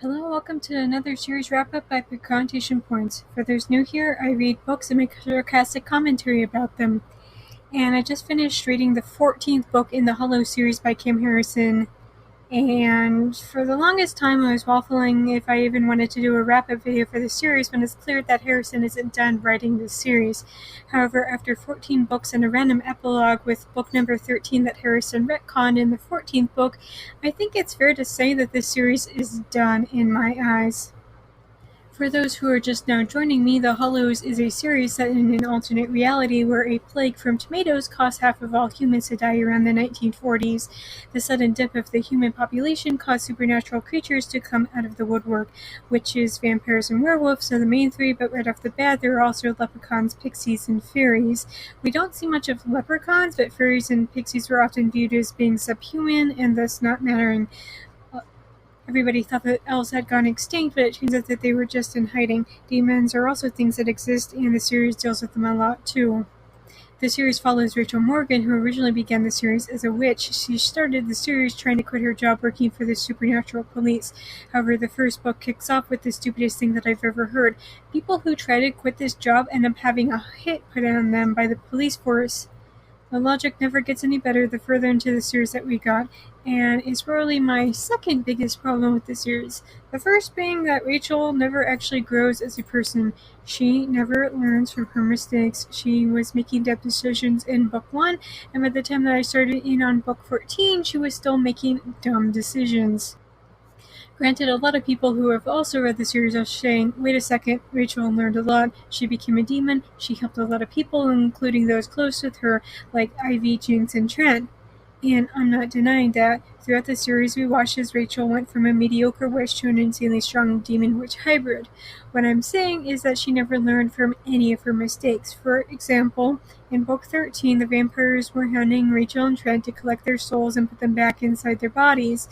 Hello, welcome to another series wrap-up by Connotation Points. For those new here, I read books and make a sarcastic commentary about them. And I just finished reading the 14th book in the Hollow series by Kim Harrison. And for the longest time, I was waffling if I even wanted to do a wrap-up video for the series when it's clear that Harrison isn't done writing this series. However, after 14 books and a random epilogue with book number 13 that Harrison retconned in the 14th book, I think it's fair to say that this series is done in my eyes. For those who are just now joining me, The Hollows is a series set in an alternate reality where a plague from tomatoes caused half of all humans to die around the 1940s. The sudden dip of the human population caused supernatural creatures to come out of the woodwork. Witches, vampires, and werewolves are the main three, but right off the bat there are also leprechauns, pixies, and fairies. We don't see much of leprechauns, but fairies and pixies were often viewed as being subhuman and thus not mattering. Everybody thought that elves had gone extinct, but it turns out that they were just in hiding. Demons are also things that exist, and the series deals with them a lot too. The series follows Rachel Morgan, who originally began the series as a witch. She started the series trying to quit her job working for the supernatural police. However, the first book kicks off with the stupidest thing that I've ever heard. People who try to quit this job end up having a hit put on them by the police force. The logic never gets any better the further into the series that we got, and it's probably my second biggest problem with the series. The first being that Rachel never actually grows as a person. She never learns from her mistakes. She was making dumb decisions in book 1, and by the time that I started in on book 14, she was still making dumb decisions. Granted, a lot of people who have also read the series are saying, wait a second, Rachel learned a lot, she became a demon, she helped a lot of people, including those close with her, like Ivy, Jinx, and Trent. And I'm not denying that. Throughout the series, we watched as Rachel went from a mediocre witch to an insanely strong demon-witch hybrid. What I'm saying is that she never learned from any of her mistakes. For example, in book 13, the vampires were hounding Rachel and Trent to collect their souls and put them back inside their bodies.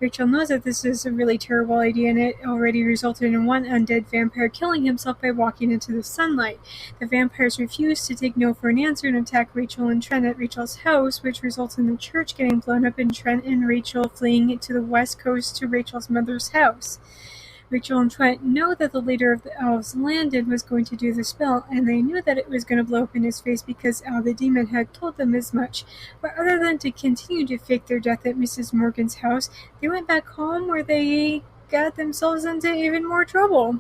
Rachel knows that this is a really terrible idea, and it already resulted in one undead vampire killing himself by walking into the sunlight. The vampires refuse to take no for an answer and attack Rachel and Trent at Rachel's house, which results in the church getting blown up and Trent and Rachel fleeing to the west coast to Rachel's mother's house. Rachel and Trent know that the leader of the elves, Landon, was going to do the spell, and they knew that it was going to blow up in his face because Al the demon had told them as much. But other than to continue to fake their death at Mrs. Morgan's house, they went back home where they got themselves into even more trouble.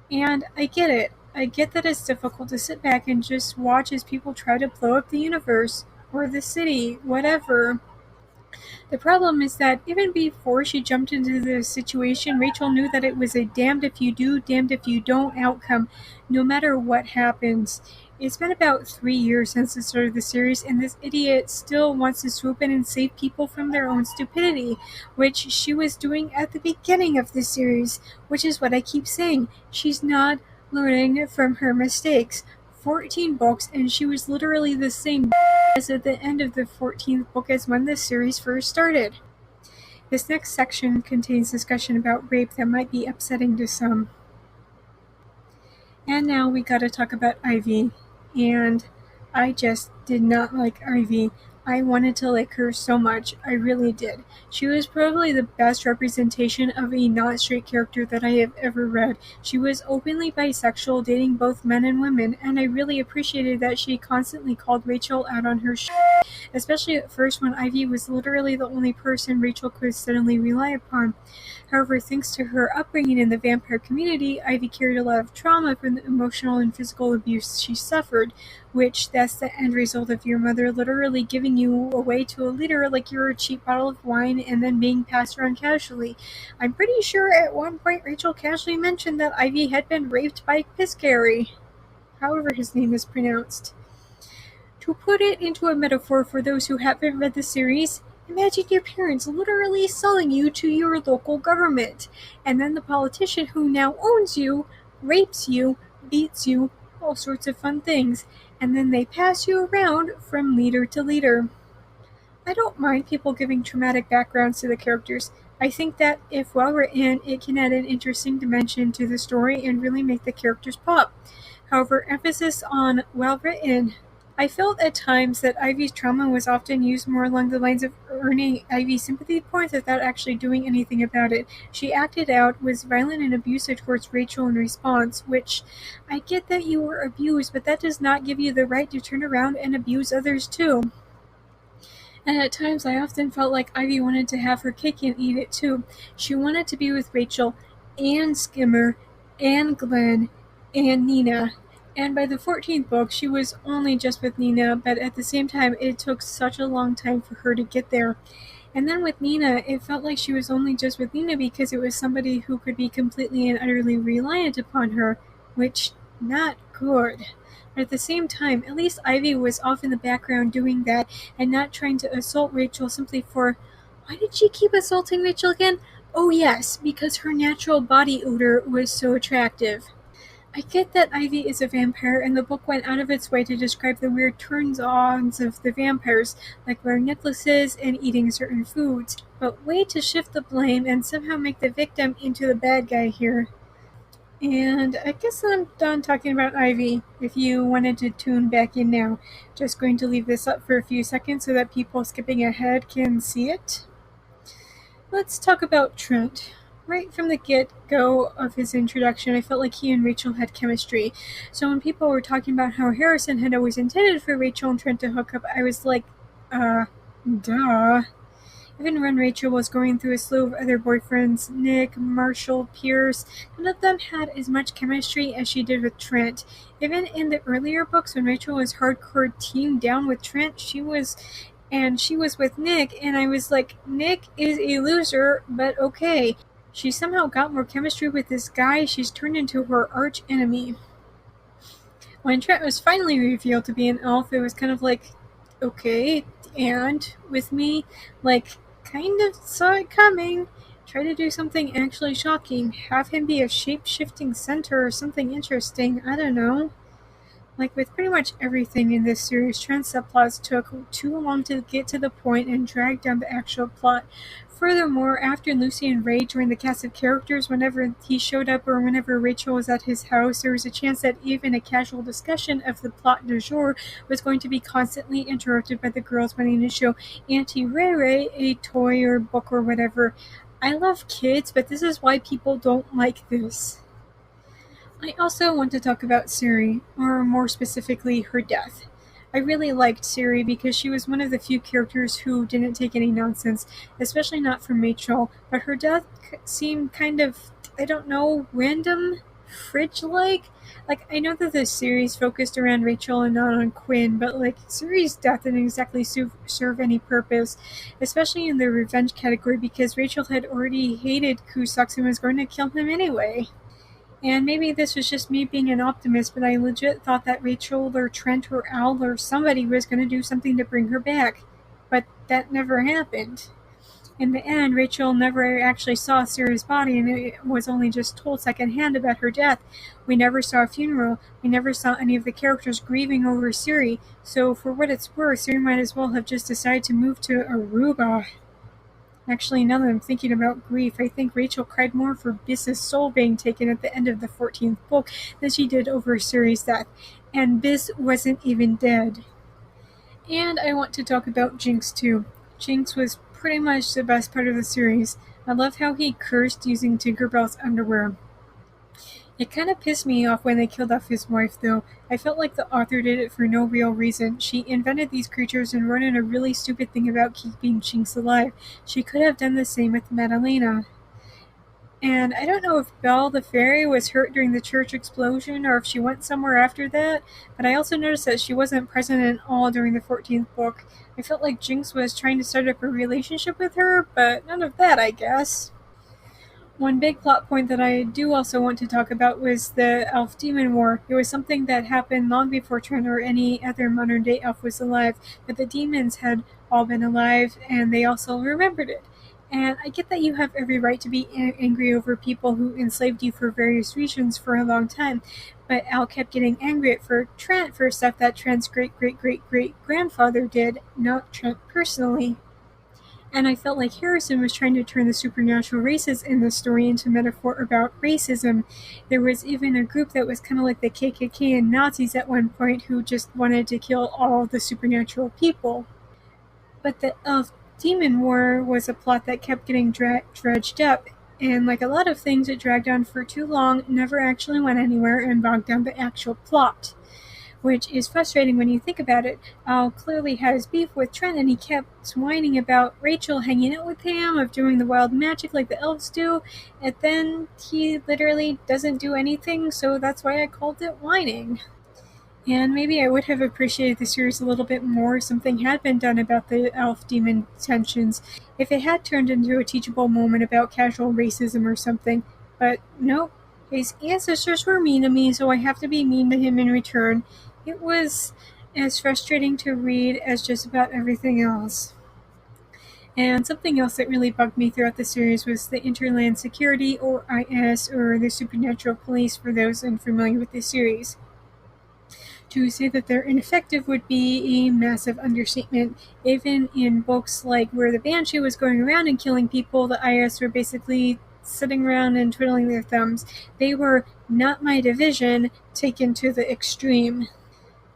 And I get it. I get that it's difficult to sit back and just watch as people try to blow up the universe, or the city, whatever. The problem is that even before she jumped into the situation, Rachel knew that it was a damned if you do, damned if you don't outcome, no matter what happens. It's been about 3 years since the start of the series, and this idiot still wants to swoop in and save people from their own stupidity, which she was doing at the beginning of the series, which is what I keep saying. She's not learning from her mistakes. 14 books, and she was literally the same as at the end of the 14th book as when the series first started. This next section contains discussion about rape that might be upsetting to some. And now we gotta talk about Ivy, and I just did not like Ivy. I wanted to like her so much, I really did. She was probably the best representation of a not-straight character that I have ever read. She was openly bisexual, dating both men and women, and I really appreciated that she constantly called Rachel out on her especially at first when Ivy was literally the only person Rachel could suddenly rely upon. However, thanks to her upbringing in the vampire community, Ivy carried a lot of trauma from the emotional and physical abuse she suffered, which that's the end result of your mother literally giving you away to a leader like you're a cheap bottle of wine and then being passed around casually. I'm pretty sure at one point Rachel casually mentioned that Ivy had been raped by Piscary, however his name is pronounced. To put it into a metaphor for those who haven't read the series, imagine your parents literally selling you to your local government, and then the politician who now owns you rapes you, beats you, all sorts of fun things, and then they pass you around from leader to leader. I don't mind people giving traumatic backgrounds to the characters. I think that if well written, it can add an interesting dimension to the story and really make the characters pop. However, emphasis on well written I felt at times that Ivy's trauma was often used more along the lines of earning Ivy sympathy points without actually doing anything about it. She acted out, was violent and abusive towards Rachel in response, which I get that you were abused, but that does not give you the right to turn around and abuse others too. And at times I often felt like Ivy wanted to have her cake and eat it too. She wanted to be with Rachel and Skimmer and Glenn and Nina. And by the 14th book, she was only just with Nina, but at the same time, it took such a long time for her to get there. And then with Nina, it felt like she was only just with Nina because it was somebody who could be completely and utterly reliant upon her, which, not good. But at the same time, at least Ivy was off in the background doing that and not trying to assault Rachel simply for, why did she keep assaulting Rachel again? Oh yes, because her natural body odor was so attractive. I get that Ivy is a vampire, and the book went out of its way to describe the weird turns-ons of the vampires, like wearing necklaces and eating certain foods, but way to shift the blame and somehow make the victim into the bad guy here. And I guess I'm done talking about Ivy. If you wanted to tune back in now, just going to leave this up for a few seconds so that people skipping ahead can see it. Let's talk about Trent. Right from the get-go of his introduction, I felt like he and Rachel had chemistry. So when people were talking about how Harrison had always intended for Rachel and Trent to hook up, I was like, duh. Even when Rachel was going through a slew of other boyfriends, Nick, Marshall, Pierce, none of them had as much chemistry as she did with Trent. Even in the earlier books, when Rachel was hardcore teamed down with Trent, she was with Nick, and I was like, Nick is a loser, but okay. She somehow got more chemistry with this guy. She's turned into her arch enemy. When Trent was finally revealed to be an elf, it was kind of like, okay, and with me, like, kind of saw it coming. Try to do something actually shocking. Have him be a shape-shifting centaur or something interesting. I don't know. Like with pretty much everything in this series, Trent's subplots took too long to get to the point and dragged down the actual plot. Furthermore, after Lucy and Ray joined the cast of characters, whenever he showed up or whenever Rachel was at his house, there was a chance that even a casual discussion of the plot du jour was going to be constantly interrupted by the girls wanting to show Auntie Ray Ray a toy or book or whatever. I love kids, but this is why people don't like this. I also want to talk about Siri, or more specifically, her death. I really liked Siri because she was one of the few characters who didn't take any nonsense, especially not from Rachel, but her death seemed kind of, I don't know, random, fridge-like? Like, I know that the series focused around Rachel and not on Quinn, but like, Siri's death didn't exactly serve any purpose, especially in the revenge category because Rachel had already hated Cusack and was going to kill him anyway. And maybe this was just me being an optimist, but I legit thought that Rachel or Trent or Al or somebody was going to do something to bring her back. But that never happened. In the end, Rachel never actually saw Siri's body and it was only just told secondhand about her death. We never saw a funeral. We never saw any of the characters grieving over Siri. So for what it's worth, Siri might as well have just decided to move to Aruba. Actually, now that I'm thinking about grief, I think Rachel cried more for Biss's soul being taken at the end of the 14th book than she did over Siri's death. And Biss wasn't even dead. And I want to talk about Jinx too. Jinx was pretty much the best part of the series. I love how he cursed using Tinkerbell's underwear. It kind of pissed me off when they killed off his wife, though. I felt like the author did it for no real reason. She invented these creatures and wrote in a really stupid thing about keeping Jinx alive. She could have done the same with Madalena. And I don't know if Belle the fairy was hurt during the church explosion or if she went somewhere after that, but I also noticed that she wasn't present at all during the 14th book. I felt like Jinx was trying to start up a relationship with her, but none of that, I guess. One big plot point that I do also want to talk about was the Elf-Demon War. It was something that happened long before Trent or any other modern-day elf was alive, but the demons had all been alive, and they also remembered it. And I get that you have every right to be angry over people who enslaved you for various reasons for a long time, but Al kept getting angry at Trent for stuff that Trent's great-great-great-great-grandfather did, not Trent personally. And I felt like Harrison was trying to turn the supernatural races in the story into metaphor about racism. There was even a group that was kind of like the KKK and Nazis at one point who just wanted to kill all the supernatural people. But the Elf Demon War was a plot that kept getting dredged up, and like a lot of things, it dragged on for too long, never actually went anywhere, and bogged down the actual plot. Which is frustrating when you think about it. Al clearly has beef with Trent, and he kept whining about Rachel hanging out with him, of doing the wild magic like the elves do, and then he literally doesn't do anything, so that's why I called it whining. And maybe I would have appreciated the series a little bit more if something had been done about the elf-demon tensions, if it had turned into a teachable moment about casual racism or something. But no, his ancestors were mean to me, so I have to be mean to him in return. It was as frustrating to read as just about everything else. And something else that really bugged me throughout the series was the Interland Security, or IS, or the Supernatural Police for those unfamiliar with the series. To say that they're ineffective would be a massive understatement. Even in books like where the Banshee was going around and killing people, the IS were basically sitting around and twiddling their thumbs. They were not my division, taken to the extreme.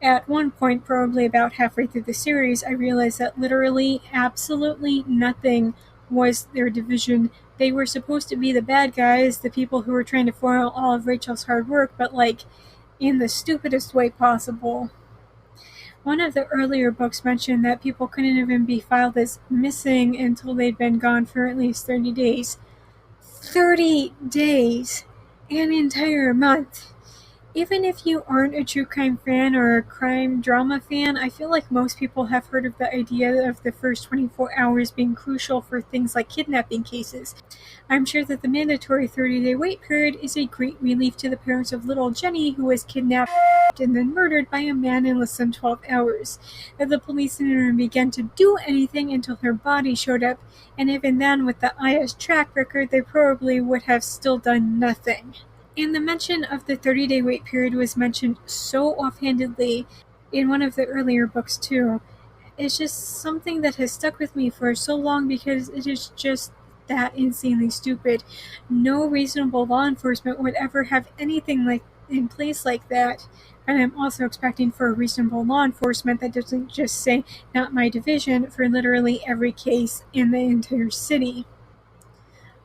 At one point, probably about halfway through the series, I realized that literally absolutely nothing was their division. They were supposed to be the bad guys, the people who were trying to foil all of Rachel's hard work, but like, in the stupidest way possible. One of the earlier books mentioned that people couldn't even be filed as missing until they'd been gone for at least 30 days. 30 days! An entire month! Even if you aren't a true crime fan or a crime drama fan, I feel like most people have heard of the idea of the first 24 hours being crucial for things like kidnapping cases. I'm sure that the mandatory 30-day wait period is a great relief to the parents of little Jenny, who was kidnapped and then murdered by a man in less than 12 hours. That the police didn't begin to do anything until her body showed up, and even then, with the IS track record, they probably would have still done nothing. And the mention of the 30-day wait period was mentioned so offhandedly in one of the earlier books too. It's just something that has stuck with me for so long because it is just that insanely stupid. No reasonable law enforcement would ever have anything like in place like that. And I'm also expecting for a reasonable law enforcement that doesn't just say, not my division, for literally every case in the entire city.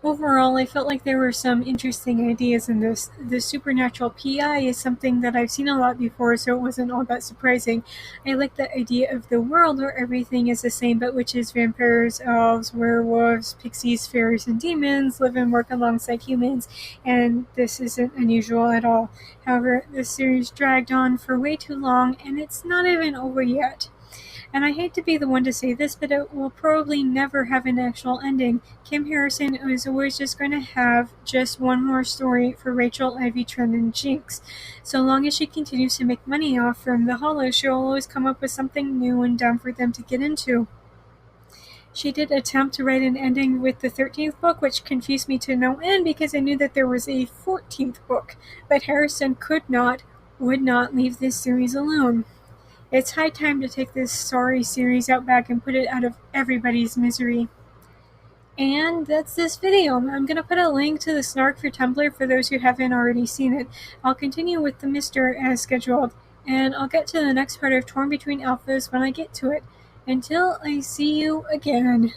Overall, I felt like there were some interesting ideas in this. The supernatural PI is something that I've seen a lot before, so it wasn't all that surprising. I like the idea of the world where everything is the same, but witches, vampires, elves, werewolves, pixies, fairies, and demons live and work alongside humans, and this isn't unusual at all. However, this series dragged on for way too long, and it's not even over yet. And I hate to be the one to say this, but it will probably never have an actual ending. Kim Harrison is always just going to have just one more story for Rachel, Ivy, Trent, and Jinx. So long as she continues to make money off from the Hollow, she'll always come up with something new and dumb for them to get into. She did attempt to write an ending with the 13th book, which confused me to no end because I knew that there was a 14th book, but Harrison would not leave this series alone. It's high time to take this sorry series out back and put it out of everybody's misery. And that's this video. I'm going to put a link to the Snark for Tumblr for those who haven't already seen it. I'll continue with the Mister as scheduled, and I'll get to the next part of Torn Between Alphas when I get to it. Until I see you again.